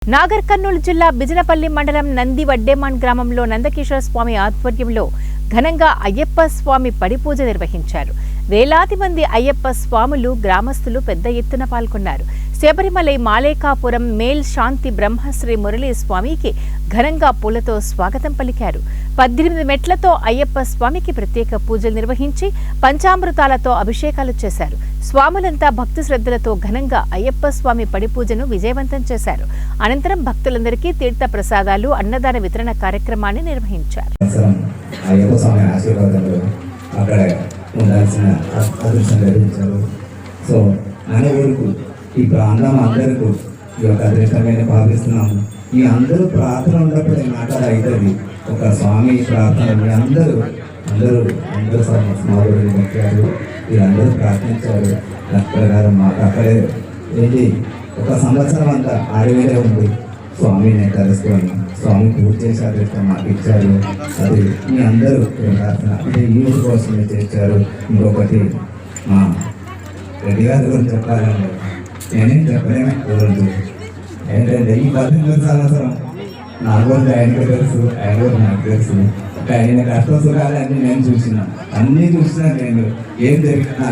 నాగర్ కర్నూలు జిల్లా బిజినపల్లి మండలం నంది వడ్డేమాన్ గ్రామంలో నందకిషోర స్వామి ఆధ్వర్యంలో ఘనంగా అయ్యప్ప స్వామి పడిపూజ నిర్వహించారు. వేలాది మంది అయ్యప్ప స్వాములు గ్రామస్తులు పెద్ద ఎత్తున పాల్గొన్నారు. శబరిమలై మాలేకాపురం మేల్ శాంతి బ్రహ్మశ్రీ మురళీ స్వామికి ఘనంగా పూలతో స్వాగతం పలికారు. 18 మెట్లతో అయ్యప్ప స్వామికి ప్రత్యేక పూజలు నిర్వహించి పంచామృతాలతో అభిషేకాలు చేశారు. స్వాములంతా భక్తి శ్రద్ధలతో ఘనంగా అయ్యప్ప స్వామి పడిపూజను విజయవంతం చేశారు. అనంతరం భక్తులందరికీ తీర్థ ప్రసాదాలు అన్నదాన వితరణ కార్యక్రమాన్ని నిర్వహించారు. ఈ ప్రాంతం అందరికీ ఈ యొక్క అదృష్టమైన భావిస్తున్నాము. ఈ అందరూ ప్రార్థన ఉన్నప్పుడే మాట్లాడ అవుతుంది. ఒక స్వామి ప్రార్థన అందరూ స్మారుడిని మొక్కారు. వీళ్ళందరూ ప్రార్థించారు. ప్రకారం మాకు అక్కడే వెళ్ళి ఒక సంవత్సరం అంతా అడవిలో ఉంది. స్వామిని కలుసుకొని స్వామి పూజ చేసి అదృష్టం మాకు ఇచ్చారు. అది మీ అందరూ ప్రార్థన అంటే ఈ ఊరి కోసమే చేశారు. ఇంకొకటి మా రెడ్డి గారి గురించి చెప్పాలంటే నేనేం చెప్పలేమే రోజు ఏంటంటే ఈ 18 సంవత్సరం నా గురించి ఆయనకు తెలుసు, ఆయన గురించి నాకు తెలుసు. ఆయన కష్ట సుఖాలన్నీ నేను చూసిన, అన్నీ చూసినా నేను ఏం జరిగినా